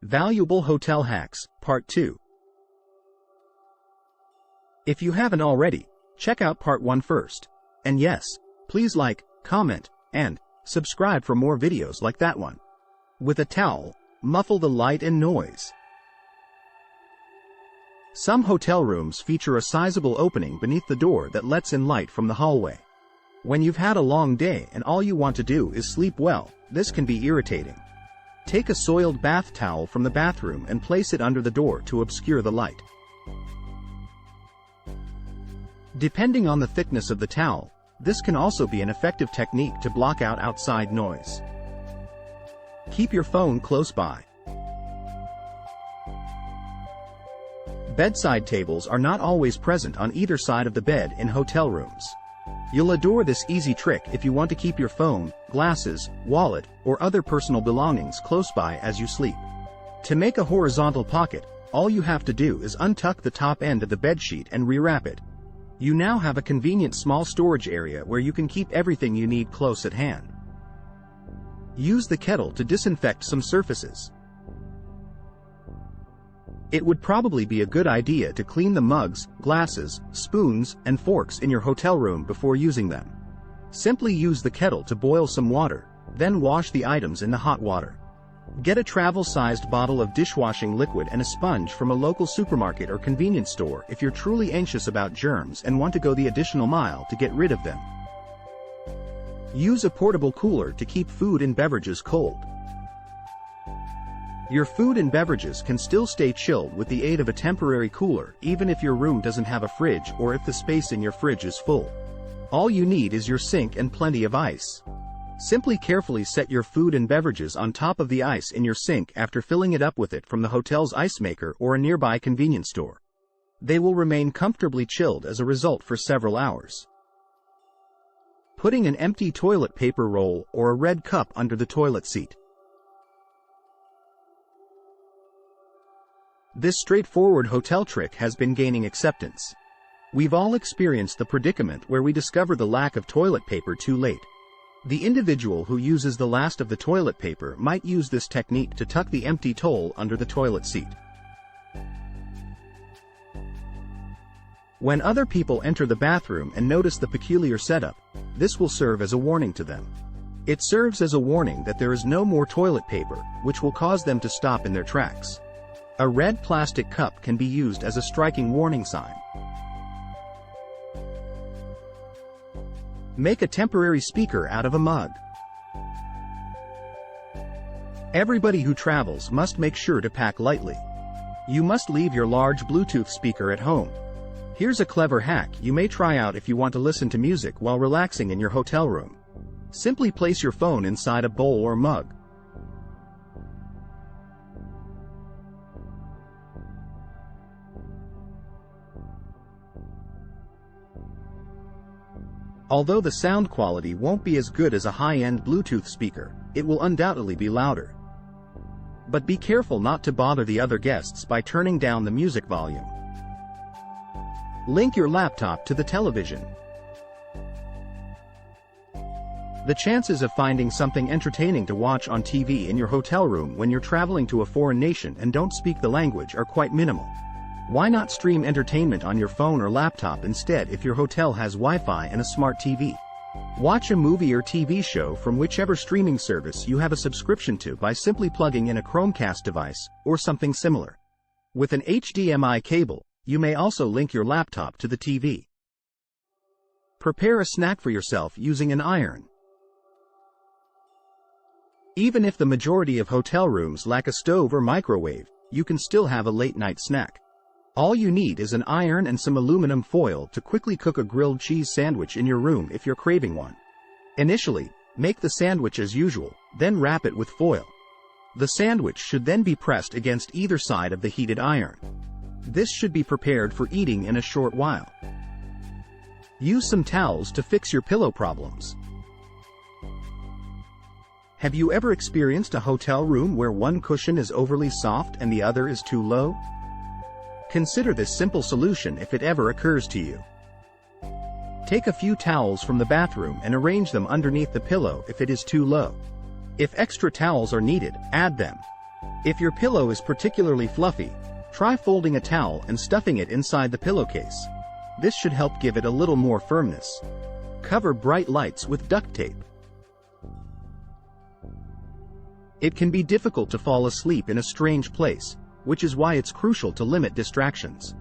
Valuable Hotel Hacks, Part 2. If you haven't already, check out Part 1 first. And yes, please like, comment, and subscribe for more videos like that one. With a towel, muffle the light and noise. Some hotel rooms feature a sizable opening beneath the door that lets in light from the hallway. When you've had a long day and all you want to do is sleep well, this can be irritating. Take a soiled bath towel from the bathroom and place it under the door to obscure the light. Depending on the thickness of the towel, this can also be an effective technique to block out outside noise. Keep your phone close by. Bedside tables are not always present on either side of the bed in hotel rooms. You'll adore this easy trick if you want to keep your phone, glasses, wallet, or other personal belongings close by as you sleep. To make a horizontal pocket, all you have to do is untuck the top end of the bedsheet and rewrap it. You now have a convenient small storage area where you can keep everything you need close at hand. Use the kettle to disinfect some surfaces. It would probably be a good idea to clean the mugs, glasses, spoons, and forks in your hotel room before using them. Simply use the kettle to boil some water, then wash the items in the hot water. Get a travel-sized bottle of dishwashing liquid and a sponge from a local supermarket or convenience store if you're truly anxious about germs and want to go the additional mile to get rid of them. Use a portable cooler to keep food and beverages cold. Your food and beverages can still stay chilled with the aid of a temporary cooler even if your room doesn't have a fridge or if the space in your fridge is full. All you need is your sink and plenty of ice. Simply carefully set your food and beverages on top of the ice in your sink after filling it up with it from the hotel's ice maker or a nearby convenience store. They will remain comfortably chilled as a result for several hours. Putting an empty toilet paper roll or a red cup under the toilet seat. This straightforward hotel trick has been gaining acceptance. We've all experienced the predicament where we discover the lack of toilet paper too late. The individual who uses the last of the toilet paper might use this technique to tuck the empty towel under the toilet seat. When other people enter the bathroom and notice the peculiar setup, this will serve as a warning to them. It serves as a warning that there is no more toilet paper, which will cause them to stop in their tracks. A red plastic cup can be used as a striking warning sign. Make a temporary speaker out of a mug. Everybody who travels must make sure to pack lightly. You must leave your large Bluetooth speaker at home. Here's a clever hack you may try out if you want to listen to music while relaxing in your hotel room. Simply place your phone inside a bowl or mug. Although the sound quality won't be as good as a high-end Bluetooth speaker, it will undoubtedly be louder. But be careful not to bother the other guests by turning down the music volume. Link your laptop to the television. The chances of finding something entertaining to watch on TV in your hotel room when you're traveling to a foreign nation and don't speak the language are quite minimal. Why not stream entertainment on your phone or laptop instead if your hotel has Wi-Fi and a smart TV? Watch a movie or TV show from whichever streaming service you have a subscription to by simply plugging in a Chromecast device, or something similar. With an HDMI cable, you may also link your laptop to the TV. Prepare a snack for yourself using an iron. Even if the majority of hotel rooms lack a stove or microwave, you can still have a late-night snack. All you need is an iron and some aluminum foil to quickly cook a grilled cheese sandwich in your room if you're craving one. Initially, make the sandwich as usual, then wrap it with foil. The sandwich should then be pressed against either side of the heated iron. This should be prepared for eating in a short while. Use some towels to fix your pillow problems. Have you ever experienced a hotel room where one cushion is overly soft and the other is too low? Consider this simple solution if it ever occurs to you. Take a few towels from the bathroom and arrange them underneath the pillow if it is too low. If extra towels are needed, add them. If your pillow is particularly fluffy, try folding a towel and stuffing it inside the pillowcase. This should help give it a little more firmness. Cover bright lights with duct tape. It can be difficult to fall asleep in a strange place, which is why it's crucial to limit distractions.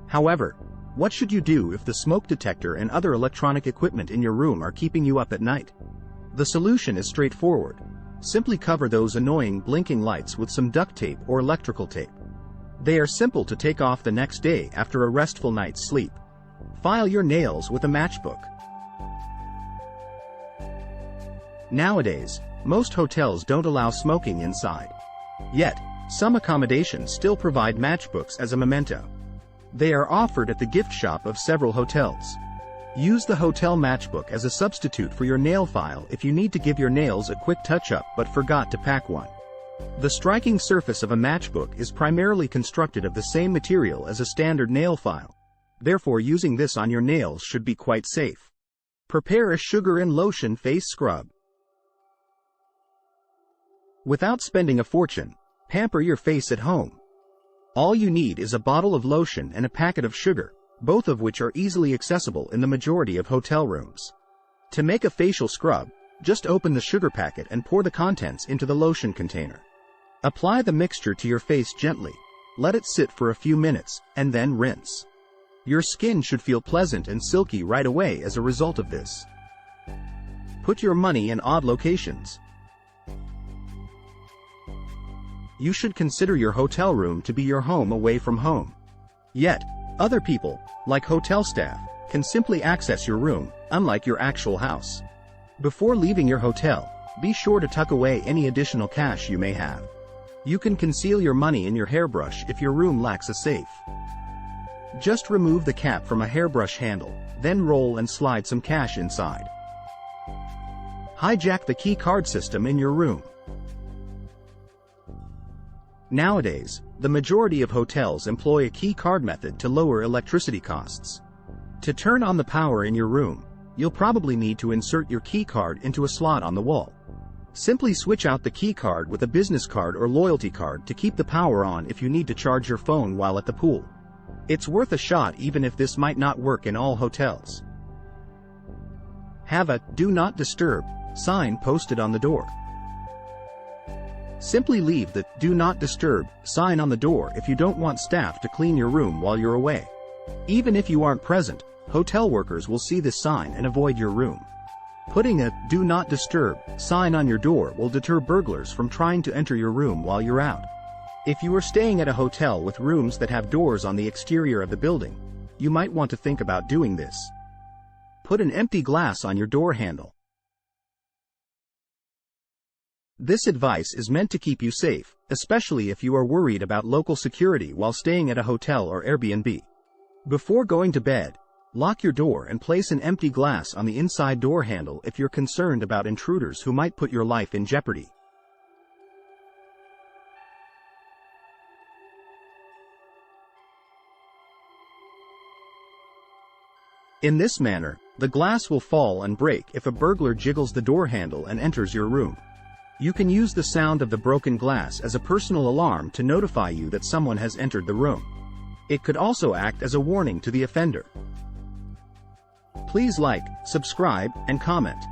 However, what should you do if the smoke detector and other electronic equipment in your room are keeping you up at night? The solution is straightforward. Simply cover those annoying blinking lights with some duct tape or electrical tape. They are simple to take off the next day after a restful night's sleep. File your nails with a matchbook. Nowadays, most hotels don't allow smoking inside. Yet, some accommodations still provide matchbooks as a memento. They are offered at the gift shop of several hotels. Use the hotel matchbook as a substitute for your nail file if you need to give your nails a quick touch-up but forgot to pack one. The striking surface of a matchbook is primarily constructed of the same material as a standard nail file. Therefore, using this on your nails should be quite safe. Prepare a sugar and lotion face scrub. Without spending a fortune, pamper your face at home. All you need is a bottle of lotion and a packet of sugar, both of which are easily accessible in the majority of hotel rooms. To make a facial scrub, just open the sugar packet and pour the contents into the lotion container. Apply the mixture to your face gently, let it sit for a few minutes, and then rinse. Your skin should feel pleasant and silky right away as a result of this. Put your money in odd locations. You should consider your hotel room to be your home away from home. Yet, other people, like hotel staff, can simply access your room, unlike your actual house. Before leaving your hotel, be sure to tuck away any additional cash you may have. You can conceal your money in your hairbrush if your room lacks a safe. Just remove the cap from a hairbrush handle, then roll and slide some cash inside. Hijack the key card system in your room. Nowadays, the majority of hotels employ a key card method to lower electricity costs. To turn on the power in your room, you'll probably need to insert your key card into a slot on the wall. Simply switch out the key card with a business card or loyalty card to keep the power on if you need to charge your phone while at the pool. It's worth a shot even if this might not work in all hotels. Have a "Do Not Disturb" sign posted on the door. Simply leave the "Do Not Disturb" sign on the door if you don't want staff to clean your room while you're away. Even if you aren't present, hotel workers will see this sign and avoid your room. Putting a "Do Not Disturb" sign on your door will deter burglars from trying to enter your room while you're out. If you are staying at a hotel with rooms that have doors on the exterior of the building, you might want to think about doing this. Put an empty glass on your door handle. This advice is meant to keep you safe, especially if you are worried about local security while staying at a hotel or Airbnb. Before going to bed, lock your door and place an empty glass on the inside door handle if you're concerned about intruders who might put your life in jeopardy. In this manner, the glass will fall and break if a burglar jiggles the door handle and enters your room. You can use the sound of the broken glass as a personal alarm to notify you that someone has entered the room. It could also act as a warning to the offender. Please like, subscribe, and comment.